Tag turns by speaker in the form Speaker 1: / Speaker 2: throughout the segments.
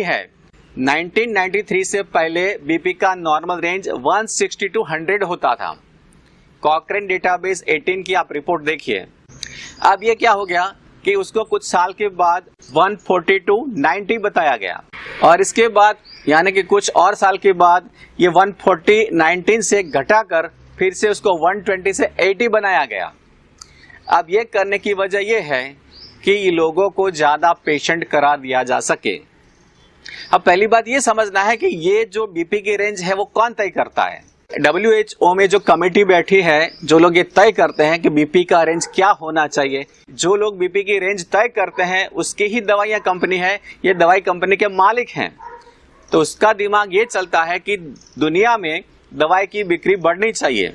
Speaker 1: है। 1993 से पहले बीपी का नॉर्मल रेंज 160 to 100 होता था। कॉकरेन डेटाबेस 18 की आप रिपोर्ट देखिए। अब ये क्या हो गया कि उसको कुछ साल के बाद 140 to 90 बताया गया, और इसके बाद यानी कि कुछ और साल के बाद ये 140-19 से घटाकर फिर से उसको 120 से 80 बनाया गया। अब ये करने की वजह ये है कि लोगों को ज्यादा पेशेंट करा दिया जा सके। अब पहली बात ये समझना है कि ये जो बीपी की रेंज है वो कौन तय करता है। WHO में जो कमेटी बैठी है, जो लोग ये तय करते हैं कि बीपी का रेंज क्या होना चाहिए, जो लोग बीपी की रेंज तय करते हैं उसकी ही दवाइयां कंपनी है, ये दवाई कंपनी के मालिक हैं। तो उसका दिमाग ये चलता है कि दुनिया में दवाई की बिक्री बढ़नी चाहिए,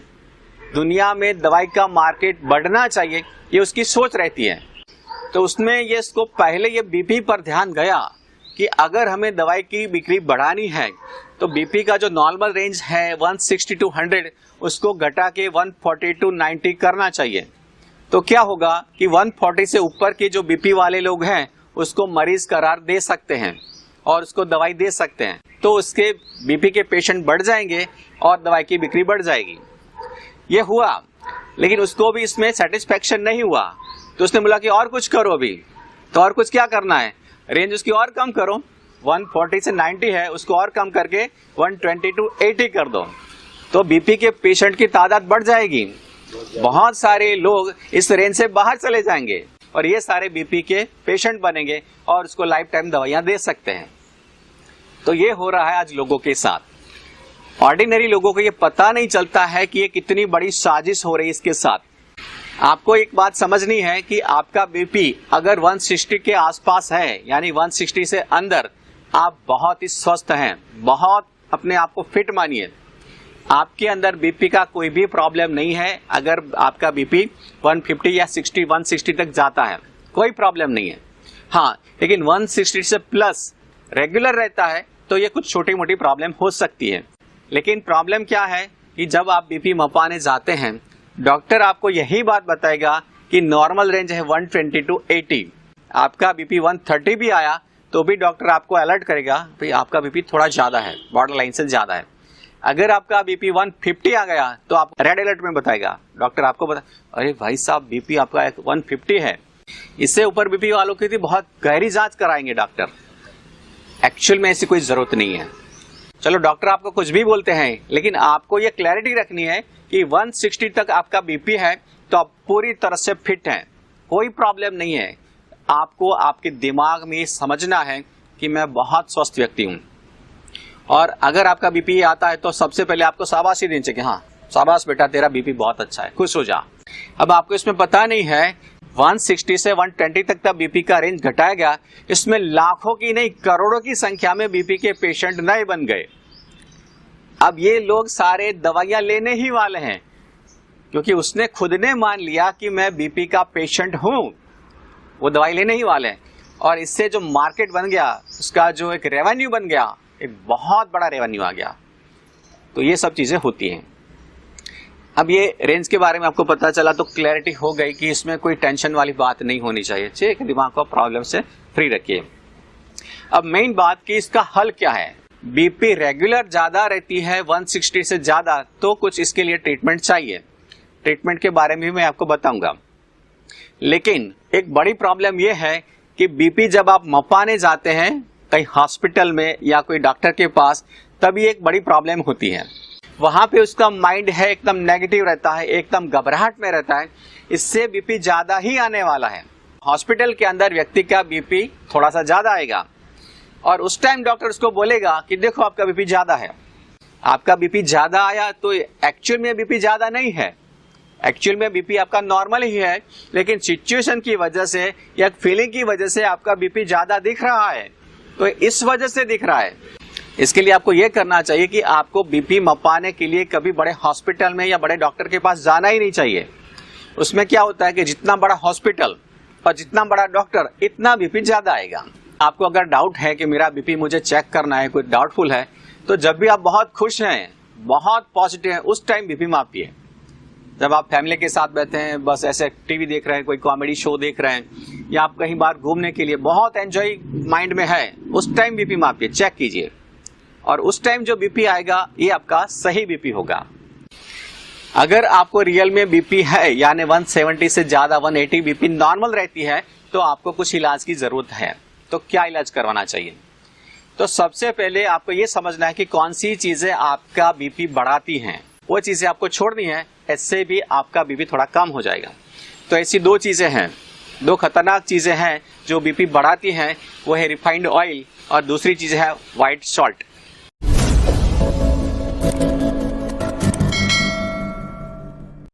Speaker 1: दुनिया में दवाई का मार्केट बढ़ना चाहिए, ये उसकी सोच रहती है। तो उसमें ये इसको पहले ये बीपी पर ध्यान गया कि अगर हमें दवाई की बिक्री बढ़ानी है तो बीपी का जो नॉर्मल रेंज है 160 to 100 उसको घटा के 140 to 90 करना चाहिए। तो क्या होगा कि 140 से ऊपर के जो बीपी वाले लोग हैं उसको मरीज करार दे सकते हैं और उसको दवाई दे सकते हैं, तो उसके बीपी के पेशेंट बढ़ जाएंगे और दवाई की बिक्री बढ़ जाएगी। ये हुआ, लेकिन उसको भी इसमें सेटिस्फेक्शन नहीं हुआ, तो उसने बोला कि और कुछ करो अभी। तो और कुछ क्या करना है, रेंज उसकी और कम करो, 140 से 90 है उसको और कम करके 120 to 80 कर दो, तो बीपी के पेशेंट की तादाद बढ़ जाएगी। बहुत सारे लोग इस रेंज से बाहर चले जाएंगे और ये सारे बीपी के पेशेंट बनेंगे और उसको लाइफ टाइम दवाइयां दे सकते हैं। तो ये हो रहा है आज लोगों के साथ। ऑर्डिनरी लोगों को ये पता नहीं चलता है कि ये कितनी बड़ी साजिश हो रही है इसके साथ। आपको एक बात समझनी है कि आपका बीपी अगर 160 के आसपास है, यानी 160 से अंदर, आप बहुत ही स्वस्थ हैं, बहुत अपने आप को फिट मानिए। आपके अंदर बीपी का कोई भी प्रॉब्लम नहीं है। अगर आपका बीपी 150 या 60, 160 तक जाता है कोई प्रॉब्लम नहीं है। हाँ, लेकिन 160 से प्लस रेगुलर रहता है तो ये कुछ छोटी मोटी प्रॉब्लम हो सकती है। लेकिन प्रॉब्लम क्या है कि जब आप बीपी मपाने जाते हैं, डॉक्टर आपको यही बात बताएगा कि नॉर्मल रेंज है 120 to 80। आपका बीपी 130 भी आया तो भी डॉक्टर आपको अलर्ट करेगा, भाई आपका बीपी थोड़ा ज्यादा है, बॉर्डर लाइन से ज्यादा है। अगर आपका बीपी 150 आ गया तो आप रेड अलर्ट में बताएगा, डॉक्टर आपको बता, अरे भाई साहब बीपी आपका 150 है। इससे ऊपर बीपी वालों की थी बहुत गहरी जांच कराएंगे डॉक्टर। एक्चुअल में ऐसी कोई जरूरत नहीं है। चलो डॉक्टर आपको कुछ भी बोलते हैं, लेकिन आपको ये क्लैरिटी रखनी है कि 160 तक आपका बीपी है तो आप पूरी तरह से फिट हैं, कोई प्रॉब्लम नहीं है। आपको आपके दिमाग में समझना है कि मैं बहुत स्वस्थ व्यक्ति हूं, और अगर आपका बीपी आता है तो सबसे पहले आपको शाबाशी देनी चाहिए, हाँ शाबाश बेटा तेरा बीपी बहुत अच्छा है, खुश हो जा। अब आपको इसमें पता नहीं है 160 से 120 तक का बीपी का रेंज घटाया गया, इसमें लाखों की नहीं करोड़ों की संख्या में बीपी के पेशेंट नए बन गए। अब ये लोग सारे दवाइयां लेने ही वाले हैं, क्योंकि उसने खुद ने मान लिया कि मैं बीपी का पेशेंट हूं, वो दवाई लेने ही वाले हैं। और इससे जो मार्केट बन गया, उसका जो एक रेवेन्यू बन गया, एक बहुत बड़ा रेवेन्यू आ गया। तो ये सब चीजें होती हैं। अब ये रेंज के बारे में आपको पता चला तो क्लैरिटी हो गई कि इसमें कोई टेंशन वाली बात नहीं होनी चाहिए। ठीक है, दिमाग को प्रॉब्लम से फ्री रखिए। अब मेन बात कि इसका हल क्या है। बीपी रेगुलर ज्यादा रहती है 160 से ज्यादा, तो कुछ इसके लिए ट्रीटमेंट चाहिए। ट्रीटमेंट के बारे में भी मैं आपको बताऊंगा। लेकिन एक बड़ी प्रॉब्लम यह है कि बीपी जब आप मपाने जाते हैं कहीं हॉस्पिटल में या कोई डॉक्टर के पास, तभी एक बड़ी प्रॉब्लम होती है। वहां पे उसका माइंड है एकदम नेगेटिव रहता है, एकदम घबराहट में रहता है, इससे बीपी ज्यादा ही आने वाला है। हॉस्पिटल के अंदर व्यक्ति का बीपी थोड़ा सा ज्यादा आएगा और उस टाइम डॉक्टर उसको बोलेगा कि देखो आपका बीपी ज्यादा है। आपका बीपी ज्यादा आया तो एक्चुअल में बीपी ज्यादा नहीं है, एक्चुअल में बीपी आपका नॉर्मल ही है, लेकिन सिचुएशन की वजह से या फीलिंग की वजह से आपका बीपी ज्यादा दिख रहा है। तो इस वजह से दिख रहा है। इसके लिए आपको यह करना चाहिए कि आपको बीपी मपाने के लिए कभी बड़े हॉस्पिटल में या बड़े डॉक्टर के पास जाना ही नहीं चाहिए। उसमें क्या होता है कि जितना बड़ा हॉस्पिटल और जितना बड़ा डॉक्टर, इतना बीपी ज्यादा आएगा। आपको अगर डाउट है कि मेरा बीपी मुझे चेक करना है, कोई डाउटफुल है, तो जब भी आप बहुत खुश हैं, बहुत पॉजिटिव हैं, उस टाइम बीपी मापिए। जब आप फैमिली के साथ बैठे हैं, बस ऐसे टीवी देख रहे हैं, कोई कॉमेडी शो देख रहे हैं, या आप कहीं बाहर घूमने के लिए बहुत एंजॉय माइंड में है, उस टाइम बीपी मापिए, चेक कीजिए, और उस टाइम जो बीपी आएगा ये आपका सही बीपी होगा। अगर आपको रियल में बीपी है, यानी 170 से ज्यादा 180 बीपी नॉर्मल रहती है, तो आपको कुछ इलाज की जरूरत है। तो क्या इलाज करवाना चाहिए? तो सबसे पहले आपको ये समझना है कि कौन सी चीजें आपका बीपी बढ़ाती हैं, वो चीजें आपको छोड़नी है, इससे भी आपका बीपी थोड़ा कम हो जाएगा। तो ऐसी दो चीजें हैं, दो खतरनाक चीजें हैं जो बीपी बढ़ाती हैं, वो है रिफाइंड ऑयल और दूसरी चीज है व्हाइट सॉल्ट।